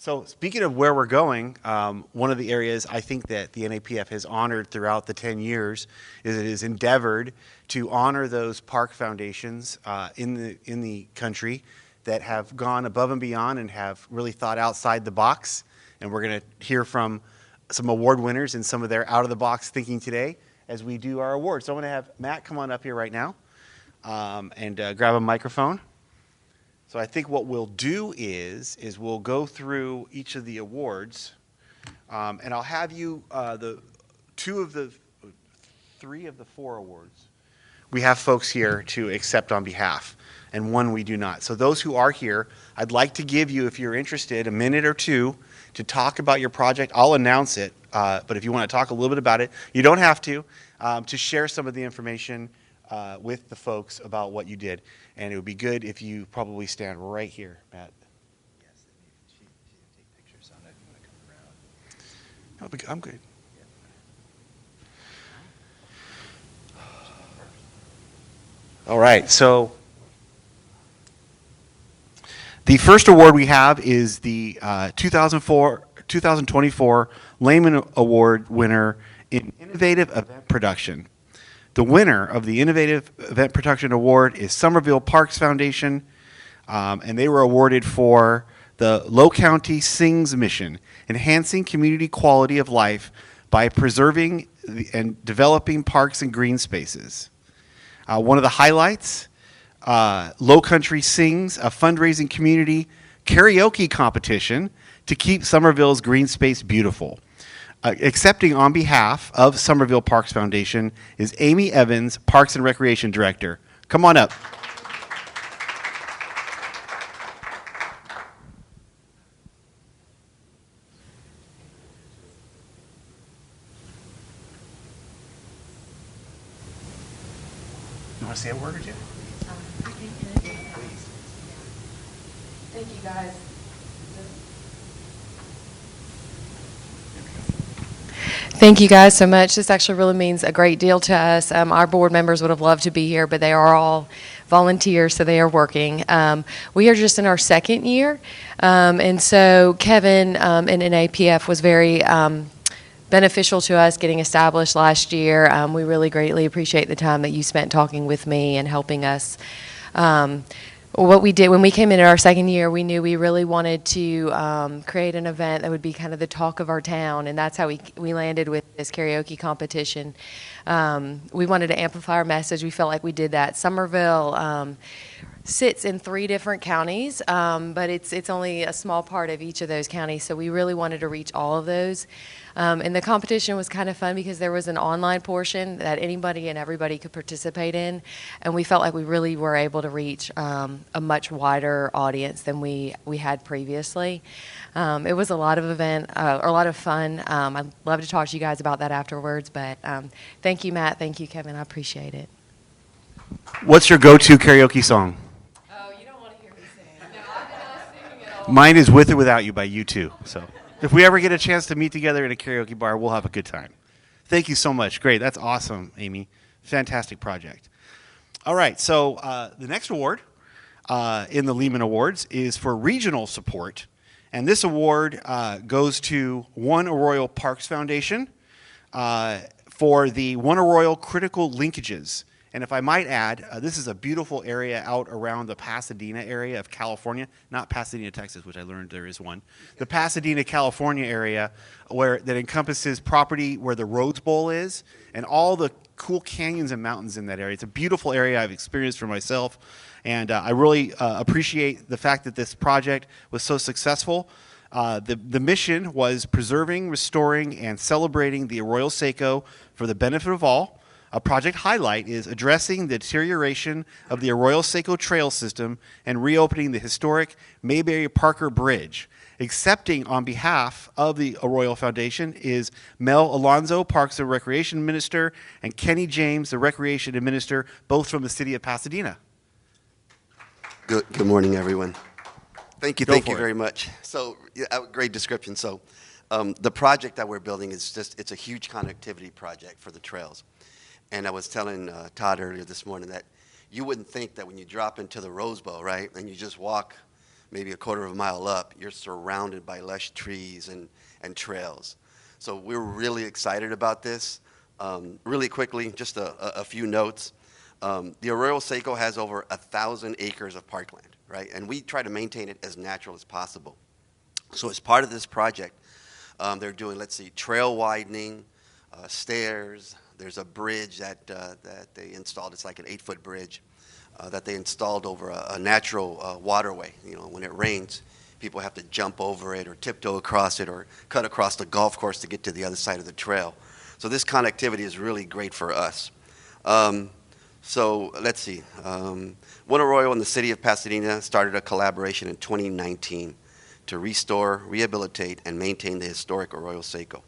So speaking of where we're going, one of the areas I think that the NAPF has honored throughout the 10 years is it has endeavored to honor those park foundations in the country that have gone above and beyond and have really thought outside the box. And we're going to hear from some award winners and some of their out-of-the-box thinking today as we do our awards. So I'm going to have Matt come on up here right now and grab a microphone. So I think what we'll do is we'll go through each of the awards, and I'll have you three of the four awards. We have folks here to accept on behalf, and one we do not. So those who are here, I'd like to give you, if you're interested, a minute or two to talk about your project. I'll announce it, but if you want to talk a little bit about it, you don't have to share some of the information with the folks about what you did. And it would be good if you probably stand right here, Matt. Yes, she take pictures, so I don't even want to come around. I'm good. All right, so the first award we have is the 2024 Lehman Award winner in Innovative Event Production. The winner of the Innovative Event Production Award is Somerville Parks Foundation, and they were awarded for the Low County Sings mission, enhancing community quality of life by preserving and developing parks and green spaces. One of the highlights, Low Country Sings, a fundraising community karaoke competition to keep Somerville's green space beautiful. Accepting on behalf of Somerville Parks Foundation is Amy Evans, Parks and Recreation Director. Come on up. You want to say a word or two? Thank you, guys. Thank you guys so much. This actually really means a great deal to us. Our board members would have loved to be here, but they are all volunteers, so they are working. We are just in our second year, and so Kevin in NAPF was very beneficial to us getting established last year. We really greatly appreciate the time that you spent talking with me and helping us. What we did when we came into our second year, we knew we really wanted to create an event that would be kind of the talk of our town, and that's how we landed with this karaoke competition. We wanted to amplify our message. We felt like we did that. Somerville sits in 3 different counties, but it's only a small part of each of those counties, so we really wanted to reach all of those. And the competition was kind of fun because there was an online portion that anybody and everybody could participate in, and we felt like we really were able to reach a much wider audience than we had previously. It was a lot of a lot of fun. I'd love to talk to you guys about that afterwards, but thank you, Matt. Thank you, Kevin. I appreciate it. What's your go-to karaoke song? Oh, you don't want to hear me sing. No, I've been singing it all. Mine is With or Without You by U2. So if we ever get a chance to meet together in a karaoke bar, we'll have a good time. Thank you so much. Great. That's awesome, Amy. Fantastic project. All right. So the next award in the Lehman Awards is for regional support. And this award goes to One Arroyo Parks Foundation for the One Arroyo Critical Linkages. And if I might add, this is a beautiful area out around the Pasadena area of California, not Pasadena, Texas, which I learned there is one. The Pasadena, California area that encompasses property where the Rose Bowl is and all the cool canyons and mountains in that area. It's a beautiful area I've experienced for myself, and I really appreciate the fact that this project was so successful. The mission was preserving, restoring, and celebrating the Arroyo Seco for the benefit of all. A project highlight is addressing the deterioration of the Arroyo Seco trail system and reopening the historic Mayberry Parker Bridge. Accepting on behalf of the Arroyo Foundation is Mel Alonzo, Parks and Recreation Minister, and Kenny James, the Recreation Administrator, both from the city of Pasadena. Good morning, everyone. Thank you very much. So, great description. So, the project that we're building is it's a huge connectivity project for the trails. And I was telling Todd earlier this morning that you wouldn't think that when you drop into the Rose Bowl, right, and you just walk maybe a quarter of a mile up, you're surrounded by lush trees and trails. So we're really excited about this. Really quickly, just a few notes. The Arroyo Seco has over 1,000 acres of parkland, right? And we try to maintain it as natural as possible. So as part of this project, they're doing, let's see, trail widening, stairs. There's a bridge that they installed. It's like an 8-foot bridge that they installed over a natural waterway. You know, when it rains, people have to jump over it or tiptoe across it or cut across the golf course to get to the other side of the trail. So this connectivity is really great for us. So let's see. One Arroyo and the city of Pasadena started a collaboration in 2019 to restore, rehabilitate, and maintain the historic Arroyo Seco.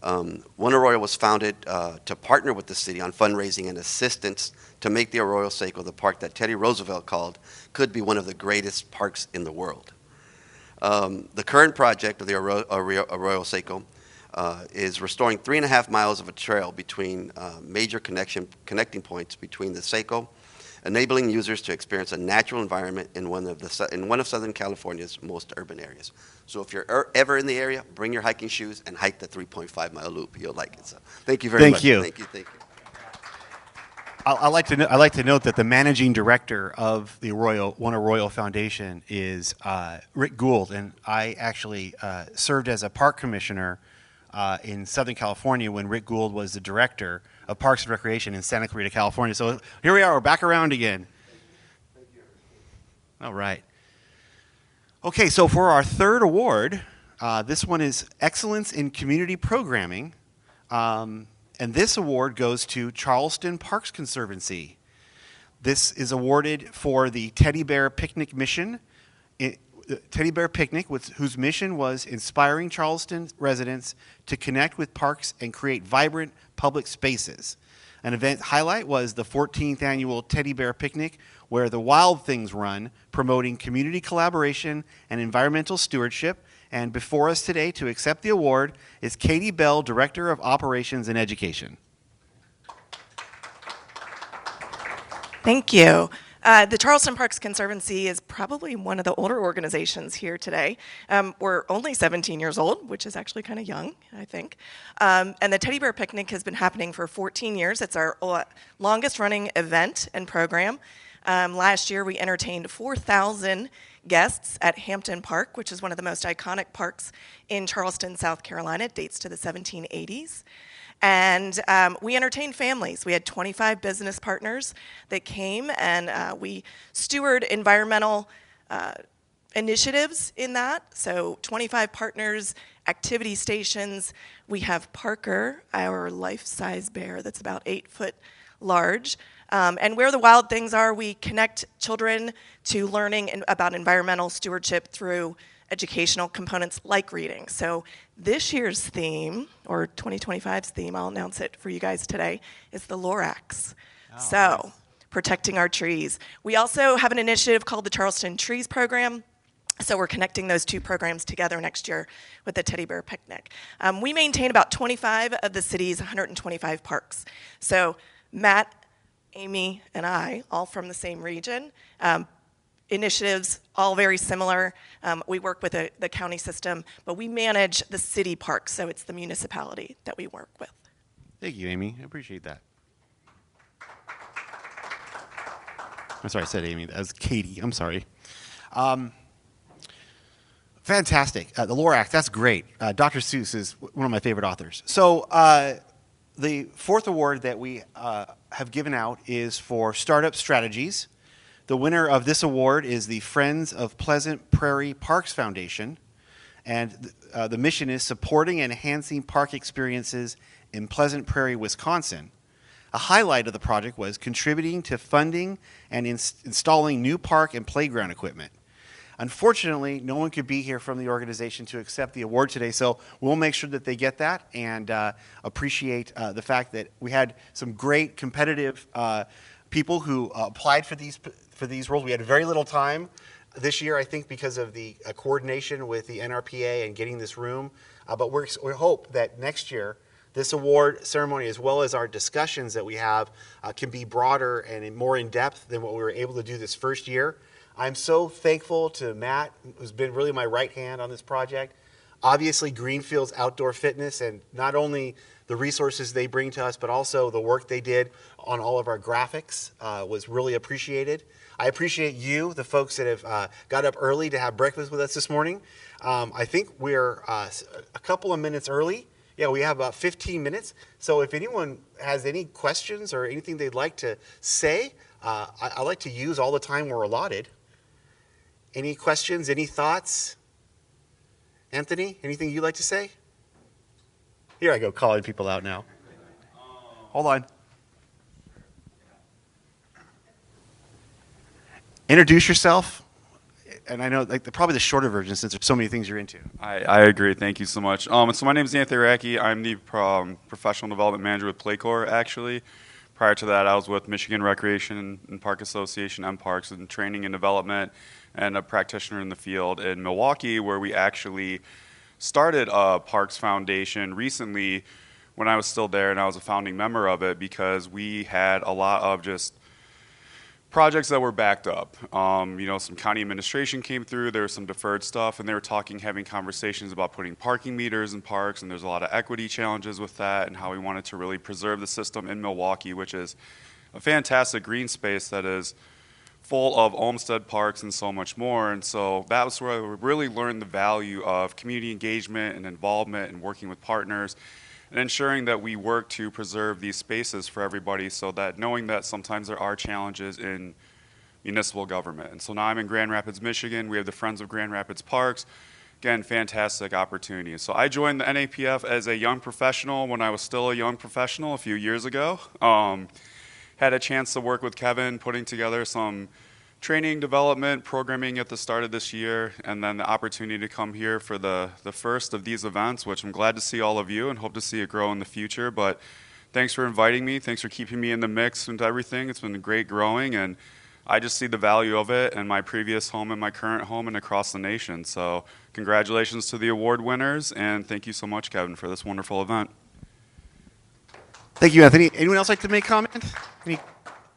One Arroyo was founded to partner with the city on fundraising and assistance to make the Arroyo Seco the park that Teddy Roosevelt called could be one of the greatest parks in the world. The current project of the Arroyo Seco is restoring 3.5 miles of a trail between major connecting points between the Seco, enabling users to experience a natural environment in one of Southern California's most urban areas. So if you're ever in the area, bring your hiking shoes and hike the 3.5-mile loop. You'll like it. So thank you very much. Thank you. Thank you. I'd like to note that the managing director of the One Arroyo Foundation is Rick Gould, and I actually served as a park commissioner in Southern California when Rick Gould was the director of Parks and Recreation in Santa Clarita, California. So here we are, we're back around again. Thank you. All right. Okay, so for our third award, this one is Excellence in Community Programming. And this award goes to Charleston Parks Conservancy. This is awarded for the Teddy Bear Picnic mission. Teddy Bear Picnic, whose mission was inspiring Charleston residents to connect with parks and create vibrant public spaces. An event highlight was the 14th annual Teddy Bear Picnic, where the Wild Things Run, promoting community collaboration and environmental stewardship. And before us today to accept the award is Katie Bell, Director of Operations and Education. Thank you. The Charleston Parks Conservancy is probably one of the older organizations here today. We're only 17 years old, which is actually kind of young, I think. And the Teddy Bear Picnic has been happening for 14 years. It's our longest running event and program. Last year, we entertained 4,000 guests at Hampton Park, which is one of the most iconic parks in Charleston, South Carolina. It dates to the 1780s. And we entertained families. We had 25 business partners that came, and we steward environmental initiatives in that. So 25 partners, activity stations. We have Parker, our life-size bear that's about 8 foot large. And where the wild things are, we connect children to learning about environmental stewardship through educational components like reading. So this year's theme, or 2025's theme, I'll announce it for you guys today, is the Lorax. Nice. Protecting our trees. We also have an initiative called the Charleston Trees Program. So we're connecting those two programs together next year with the Teddy Bear Picnic. We maintain about 25 of the city's 125 parks. So Matt, Amy, and I, all from the same region, initiatives all very similar. We work with the county system, but we manage the city parks, so it's the municipality that we work with. Thank you, Amy. I appreciate that. I'm sorry, I said Amy. That was Katie. I'm sorry. Fantastic. The Lorax, that's great. Dr. Seuss is one of my favorite authors. So the fourth award that we have given out is for Startup Strategies. The winner of this award is the Friends of Pleasant Prairie Parks Foundation. And the mission is supporting and enhancing park experiences in Pleasant Prairie, Wisconsin. A highlight of the project was contributing to funding and installing new park and playground equipment. Unfortunately, no one could be here from the organization to accept the award today, so we'll make sure that they get that and appreciate the fact that we had some great competitive people who applied for these roles. We had very little time this year, I think, because of the coordination with the NRPA and getting this room. But we hope that next year, this award ceremony, as well as our discussions that we have, can be broader and more in depth than what we were able to do this first year. I'm so thankful to Matt, who's been really my right hand on this project. Obviously, Greenfield's Outdoor Fitness, and not only the resources they bring to us, but also the work they did on all of our graphics was really appreciated. I appreciate you, the folks that have got up early to have breakfast with us this morning. I think we're a couple of minutes early. Yeah, we have about 15 minutes. So if anyone has any questions or anything they'd like to say, I like to use all the time we're allotted. Any questions, any thoughts? Anthony, anything you'd like to say? Here I go, calling people out now. Hold on. Introduce yourself. And I know probably the shorter version since there's so many things you're into. I agree. Thank you so much. So my name is Anthony Racke. I'm the professional development manager with Playcore, actually. Prior to that, I was with Michigan Recreation and Park Association, MParks, in training and development, and a practitioner in the field in Milwaukee, where we actually started a Parks Foundation recently when I was still there, and I was a founding member of it because we had a lot of just projects that were backed up. Some county administration came through, there was some deferred stuff, and they were having conversations about putting parking meters in parks, and there's a lot of equity challenges with that, and how we wanted to really preserve the system in Milwaukee, which is a fantastic green space that is full of Olmsted parks and so much more. And so that was where we really learned the value of community engagement and involvement and working with partners and ensuring that we work to preserve these spaces for everybody, so that knowing that sometimes there are challenges in municipal government. And so now I'm in Grand Rapids, Michigan. We have the Friends of Grand Rapids Parks. Again, fantastic opportunity. So I joined the NAPF as a young professional when I was still a young professional a few years ago. Had a chance to work with Kevin putting together some training development programming at the start of this year, and then the opportunity to come here for the first of these events, which I'm glad to see all of you and hope to see it grow in the future. But thanks for inviting me. Thanks for keeping me in the mix and everything. It's been great growing, and I just see the value of it in my previous home and my current home and across the nation. So congratulations to the award winners, and thank you so much, Kevin, for this wonderful event. Thank you, Anthony. Anyone else like to make comment? Any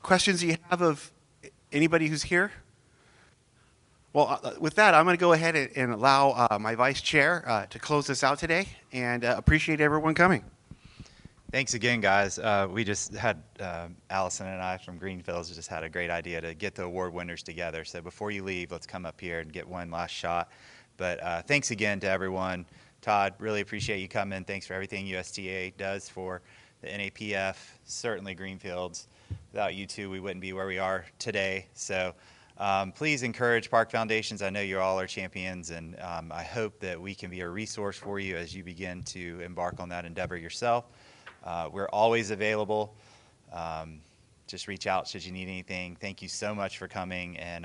questions you have of anybody who's here? Well, with that, I'm going to go ahead and allow my vice chair to close this out today, and appreciate everyone coming. Thanks again, guys. We just had, Allison and I from Greenfields just had a great idea to get the award winners together. So before you leave, let's come up here and get one last shot. But thanks again to everyone. Todd, really appreciate you coming. Thanks for everything USTA does for the NAPF, certainly Greenfields. Without you two, we wouldn't be where we are today. So please encourage park foundations. I know you all are champions, and I hope that we can be a resource for you as you begin to embark on that endeavor yourself. We're always available. Just reach out should you need anything. Thank you so much for coming, and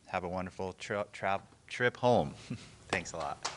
have a wonderful trip home. Thanks a lot.